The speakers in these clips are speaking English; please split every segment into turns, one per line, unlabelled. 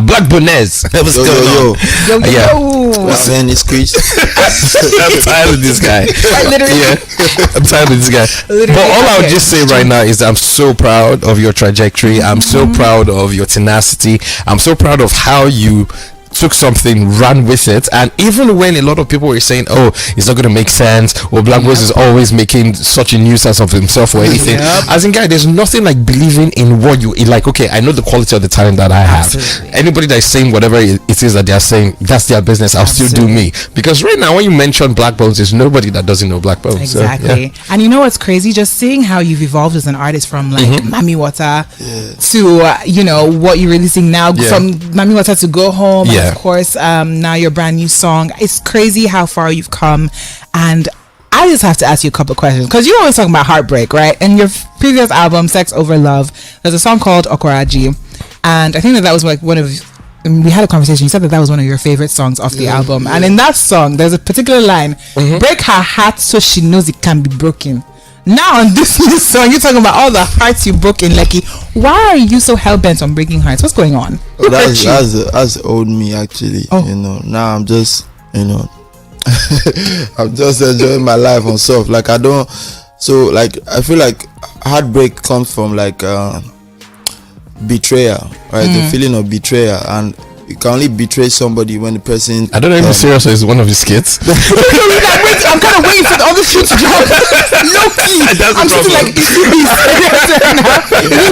Blaqbonez. What's going on?
What's man? It's Chris.
I'm tired of this guy. I'm tired of this guy. But all I would just say right now is I'm so proud of your trajectory. I'm so proud of your tenacity. I'm so proud of how you took something, ran with it, and even when a lot of people were saying, "Oh, it's not going to make sense," or Blaqbonez is always making such a nuisance of himself or anything, as in, guy, there's nothing like believing in what you like. Okay, I know the quality of the talent that I have. Anybody that's saying whatever it is that they are saying, that's their business. I'll still do me, because right now when you mention Blaqbonez, there's nobody that doesn't know Blaqbonez.
Exactly. So, and you know what's crazy? Just seeing how you've evolved as an artist from like Mami Water to what you're releasing now, from Mami Water to Go Home. And of course, now your brand new song. It's crazy how far you've come, and I just have to ask you a couple of questions, because you're always talking about heartbreak, right? In your previous album, Sex Over Love, there's a song called Okoraji, and I think that was like one of, we had a conversation, you said that was one of your favorite songs off the album, and in that song there's a particular line, break her heart so she knows it can be broken. Now on this new song, you're talking about all the hearts you broke in Lekki. Why are you so hell-bent on breaking hearts? What's going on?
That's old me, actually. Now I'm just I'm just enjoying my life on stuff. Like I feel like heartbreak comes from like betrayal, right? The feeling of betrayal, and you can only betray somebody when the person.
I don't know if it's serious or it's one of his skits.
I'm kind of waiting for all the shit to drop. Low key. I'm just like, is he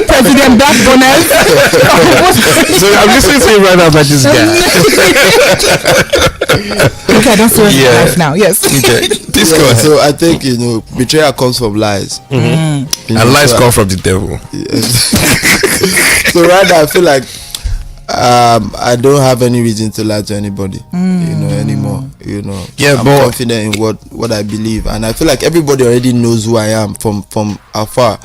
President Blaqbonez?
So I'm listening to you right now about this guy.
Okay, don't say life now. Yes.
Okay, please go ahead.
So I think betrayal comes from lies,
and lies come from the devil.
So right now I feel like I don't have any reason to lie to anybody, anymore. I'm confident in what I believe, and I feel like everybody already knows who I am from afar.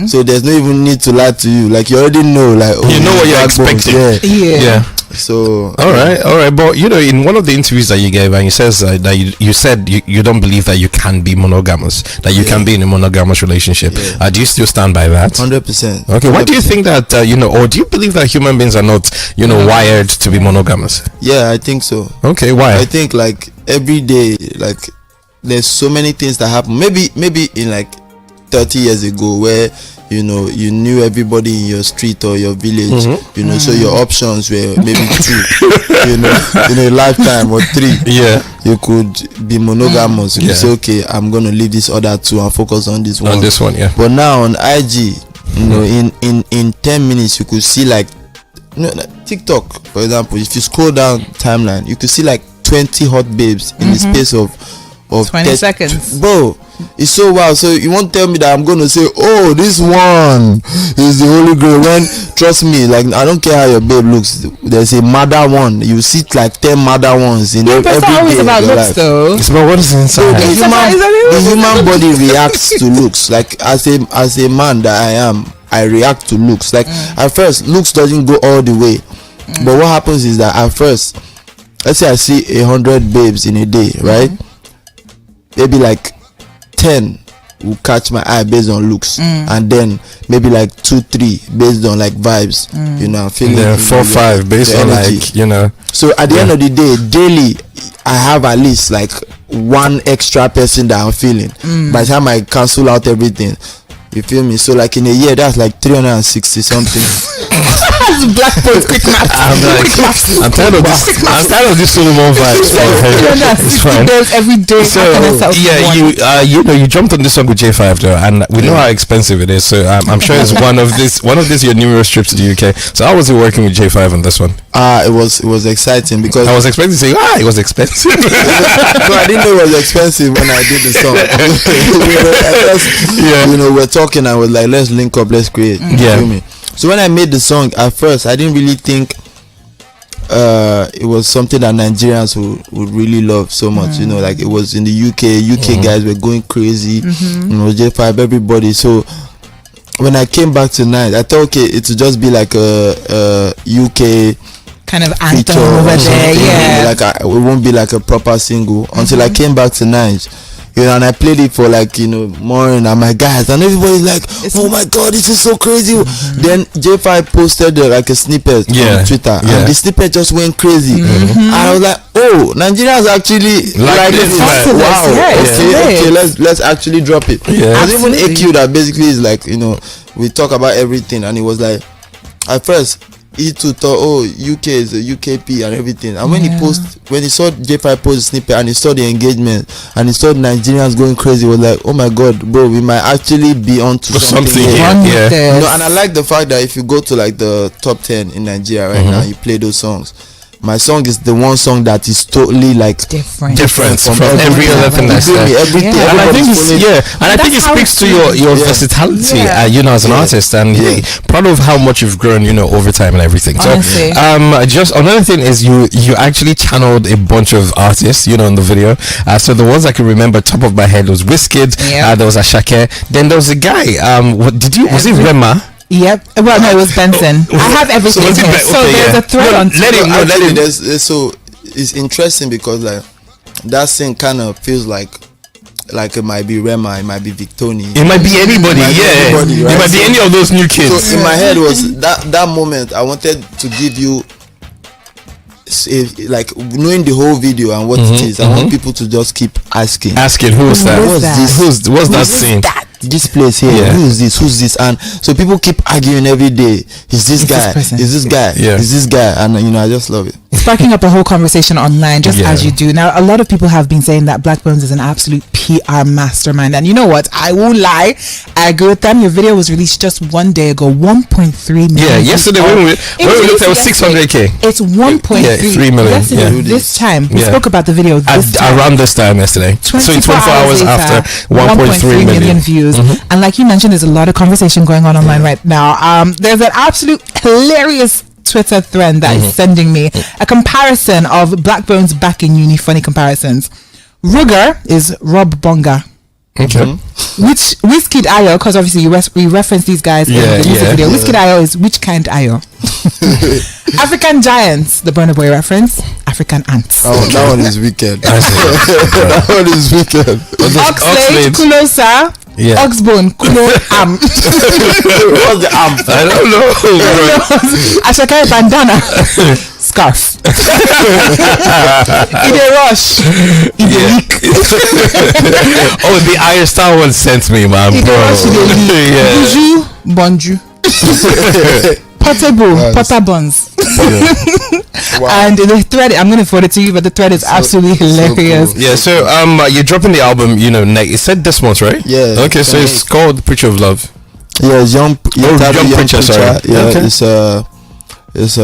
So there's no even need to lie to you. Like you already know, like
you know what you're expecting.
Yeah.
So
all right, but in one of the interviews that you gave, and you says that you said you don't believe that you can be monogamous, that you can be in a monogamous relationship. Do you still stand by that?
100%.
Okay, why do you think that or do you believe that human beings are not wired to be monogamous?
Yeah, I think so.
Okay, why?
I think like every day, like there's so many things that happen. Maybe in like 30 years ago, where you knew everybody in your street or your village, so your options were maybe two, in a lifetime, or three. You could be monogamous. You say, okay, I'm gonna leave this other two and focus on this one.
On this one, yeah.
But now on IG, in 10 minutes you could see like TikTok, for example. If you scroll down timeline, you could see like 20 hot babes in the space of
20 seconds.
Bro, it's so wild. So you won't tell me that I'm gonna say, oh, this one is the holy grail, when trust me, like I don't care how your babe looks, there's a mother one. You see like 10 mother ones in every day
about
of your
looks
life.
though.
It's about what is inside.
The human body reacts to looks. Like as a man that I am, I react to looks. Like at first, looks doesn't go all the way, but what happens is that at first, let's say I see 100 babes in a day, right? Maybe like 10 will catch my eye based on looks, and then maybe like 2-3 based on like vibes. I'm feeling
4-5 based on like
So at the end of the day, daily, I have at least like one extra person that I'm feeling. By the time I cancel out everything, you feel me? So like in a year, that's like 360 something.
Blaqbonez quick math.
I'm tired of this. I'm tired of this Solomon vibes. It's fine.
Every day.
So you jumped on this song with J5 though, and we know how expensive it is. So I'm sure it's one of these your numerous trips to the UK. So how was it working with J5 on this one?
It was exciting, because
I was expecting to say it was expensive.
No, I didn't know it was expensive when I did the song. We're talking, I was like, let's link up, let's create. You feel me? So when I made the song, at first I didn't really think it was something that Nigerians would really love so much. Like it was in the UK guys were going crazy. J5, everybody. So when I came back tonight, I thought, okay, it would just be like a UK
kind of anthem over there.
Like it won't be like a proper single until I came back tonight. and I played it for like more, and my guys, and everybody's like, oh my god, this is so crazy. Then J5 posted like a snippet on Twitter, and the snippet just went crazy. And I was like, oh, Nigerians actually like this. Wow. Okay, let's actually drop it. There's even AQ that basically is like, we talk about everything, and it was like, at first he too thought, oh, UK is a UKP and everything, and when he saw J5 post a snippet and he saw the engagement and he saw Nigerians going crazy, he was like, oh my god, bro, we might actually be on to something here. And I like the fact that if you go to like the top 10 in Nigeria right now, you play those songs, my song is the one song that is totally like
different from every other thing that's there. And I think it speaks to your versatility, as an artist, and proud of how much you've grown, over time and everything.
Honestly.
So, just another thing is you actually channeled a bunch of artists, in the video. So the ones I can remember top of my head was Wizkid, there was Ashake, then there was a guy. Was it Rema?
Yep. Well, no, it was Benson. I have everything here. So there's a thread on.
Let him.
So it's interesting because like that thing kind of feels like it might be Rema, it might be Victoni,
it might be anybody. It might be any of those new kids.
So in my head was that moment I wanted to give you like knowing the whole video and what it is. I want people to just keep asking
who's that? What's that scene?
This place here, who's this? And so people keep arguing every day. Is this guy? Is this guy? And I just love it.
Sparking up a whole conversation online, just as you do. Now, a lot of people have been saying that Blaqbonez is an absolute PR mastermind. And you know what? I won't lie. I agree with them. Your video was released just one day ago. 1.3 million.
Yeah, yesterday when we looked at it was 600K.
It's 1.3
million.
This time. We spoke about the video
around this time yesterday. So 24 hours after, 1.3 million
views. And like you mentioned, there's a lot of conversation going on online right now. There's an absolute hilarious Twitter thread that is sending me a comparison of Blaqbonez back in uni. Funny comparisons. Ruger is Rob Bonga.
Okay.
Which Wizkid Ayo, because obviously we reference these guys in the music video. Wizkid Ayo is which kind Ayo? African Giants, the Burna Boy reference. African Ants.
Oh, that one is wicked. That one is wicked.
Oxlade, Kulosa. Oxbone, Kulo, Am.
What's the Am?
I don't know.
Ashake bandana. Scarf. In a rush. In a leak.
Oh, the Irish Star one sent me, man, bro.
Bonjour, bonjour. Portable, Potter buns. And the thread, I'm going to forward it to you, but the thread is absolutely hilarious.
So cool. Yeah, so you're dropping the album, it said this month, right?
Yeah.
Okay, so it's called Preacher of Love.
Yeah, Young Preacher, sorry. Yeah,
okay.
It's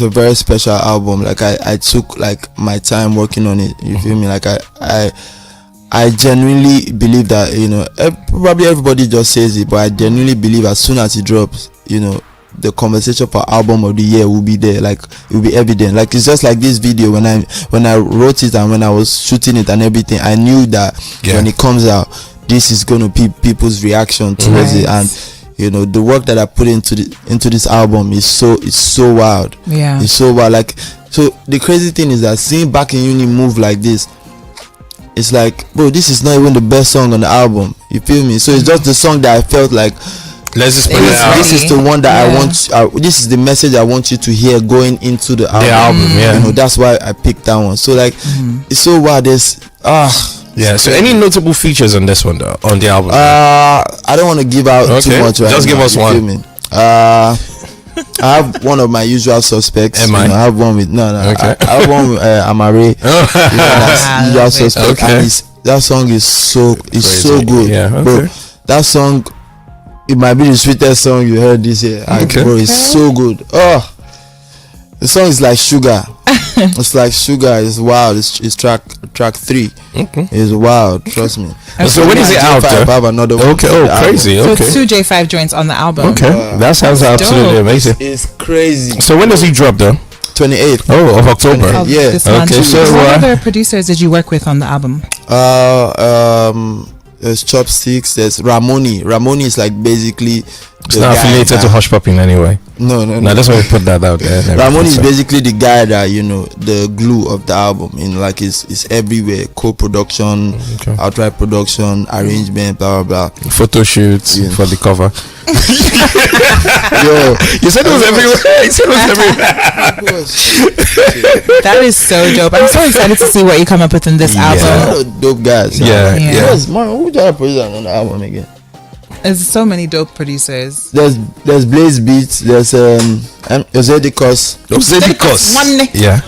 a very special album. Like I took like my time working on it. You feel me? Like I genuinely believe that probably everybody just says it, but I genuinely believe as soon as it drops, the conversation for album of the year will be there. Like it will be evident. Like it's just like this video when I wrote it and when I was shooting it and everything, I knew that when it comes out, this is going to be people's reaction towards it. And the work that I put into this album is so wild. Yeah, it's so wild. Like, so the crazy thing is that seeing Back in Uni move like this, it's like, bro, this is not even the best song on the album. You feel me? So it's just the song that I felt like,
let's just put it out.
This is the one that I want. This is the message I want you to hear going into the album. That's why I picked that one. So like, it's so wild. There's
So any notable features on this one though, on the album?
I don't want to give out too much. Right
just
now,
give us one.
I have one of my usual suspects. I have one with
Okay.
I have one with Amare. That's usual suspect.
Okay.
And that song is so good.
Yeah. Okay.
Bro, that song, it might be the sweetest song you heard this year. Bro, it's so good. Oh, the song is like sugar. It's like sugar. It's wild. It's track 3. It's wild. Trust me.
So when is it out?
I have another one.
Okay. Oh, crazy.
So
Okay.
it's 2 J5 joints on the album.
Okay. That sounds absolutely amazing.
It's crazy.
So when does he drop though?
28th.
Oh, of October.
Yeah.
This month.
Okay. So
what other producers did you work with on the album?
There's Chopsticks. There's Ramoni. Ramoni is like basically
It's not affiliated to Hush Puppy in any way.
No.
That's why we put that out there.
Ramon is basically the guy that, you know, the glue of the album. In like is everywhere. Co-production, outright production, arrangement, blah blah blah.
Photo shoots for the cover.
Yo,
you said it was everywhere. You said it was everywhere.
That is so dope. I'm so excited to see what you come up with in this album.
Dope guys.
Yeah.
Who tried to produce on the album again?
There's so many dope producers.
There's Blaze Beats. There's Ozedikos.
One.
Yeah.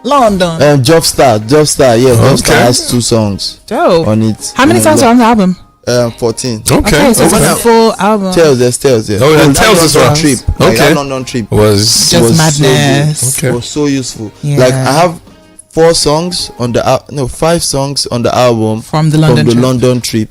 London.
Jobstar. Yeah, Jobstar has 2 songs.
Dope.
On it.
How many songs are on the album?
14.
Okay, so it's a full album.
There's Tales. Yeah.
Oh, Tales as well.
Trip.
Okay.
That London trip
was madness.
So good. Was so useful.
Yeah.
Like I have 5 songs on the album
from the London trip.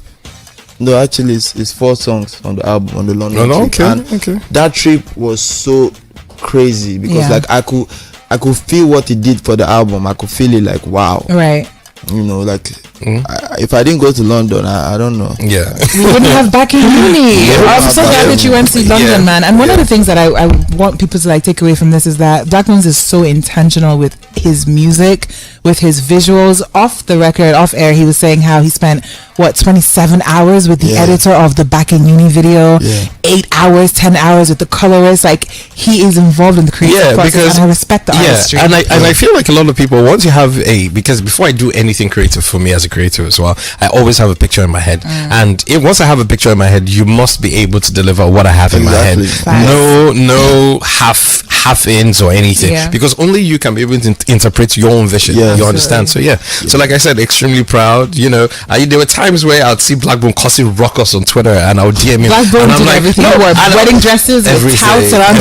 No, actually, it's 4 songs on the album on the London trip. And that trip was so crazy because like I could feel what it did for the album. I could feel it like wow.
Right.
You know, like if I didn't go to London, I don't know.
Yeah,
we wouldn't have back in uni. I'm so glad that you went to London, man. And one of the things that I want people to like take away from this is that Blaqbonez is so intentional with his music, with his visuals. Off the record, off air, he was saying how he spent 27 hours with the editor of the Back in Uni video, 8 hours, 10 hours with the colorist. Like he is involved in the creative process, and I respect the artistry.
And I feel like a lot of people, once you have because before I do anything creative for me as a creative as well, I always have a picture in my head, and once I have a picture in my head, you must be able to deliver what I have in my head. No half ins or anything, because only you can be able to interpret your own vision. You understand? So so like I said, extremely proud. You know, there were times where I'd see Blaqbonez cussing rockers on Twitter, and I would DM him, and I'm like,
everything. Wedding dresses, touts around.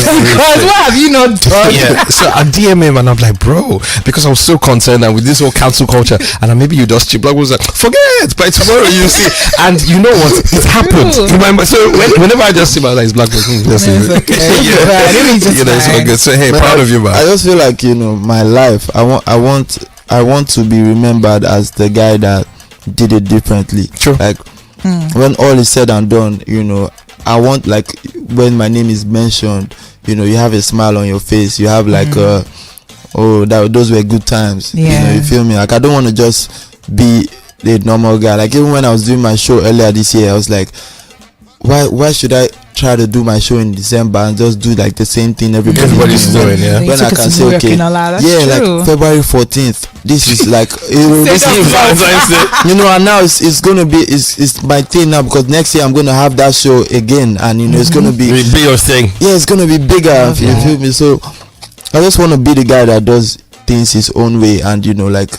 What have you not done?
So I DM him, and I'm like, bro, because I was so concerned and with this whole cancel culture, and maybe you just cheap. Blaqbonez was like, forget by tomorrow you see, and you know what? It happened. So whenever I just see my like Blaqbonez, it's so good. So hey, proud of you, man.
I just feel like, you know, my life. I want to be remembered as the guy that did it differently.
True.
Like when all is said and done, you know, I want, like, when my name is mentioned, you know, you have a smile on your face. You have like those were good times. You know, you feel me? Like I don't want to just be the normal guy. Like even when I was doing my show earlier this year, I was like, why should I try to do my show in December and just do like the same thing everybody's
doing?
When I can say, okay, like February 14th, this is like you know, and now it's gonna be it's my thing now, because next year I'm gonna have that show again, and you know it's gonna be
your thing.
It's gonna be bigger. You feel me? So I just want to be the guy that does things his own way. And you know, like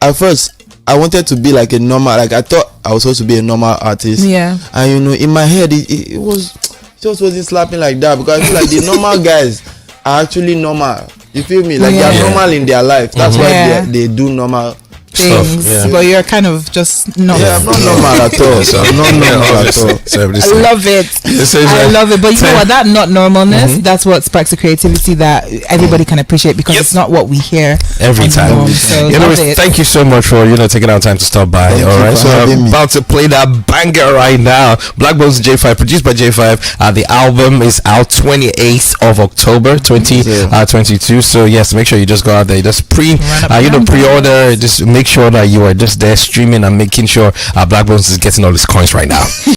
at first I wanted to be like a normal, like I thought I was supposed to be a normal artist. And you know, in my head it was just wasn't slapping like that, because I feel like the normal guys are actually normal. You feel me? Like they're normal in their life. That's why they do normal
things, but you're kind of just not.
I'm not normal at all. I'm not normal at all.
I love it. I love it. But you know what? That not normalness, that's what sparks the creativity that everybody can appreciate, because it's not what we hear
every time.
So
thank you so much for taking our time to stop by. All right, so I'm about to play that banger right now. Blaqbonez J5, produced by J5. The album is out 28th of October 2022. So yes, make sure you just go out there, just pre-order, just make sure that you are just there streaming and making sure Blaqbonez is getting all his coins right now.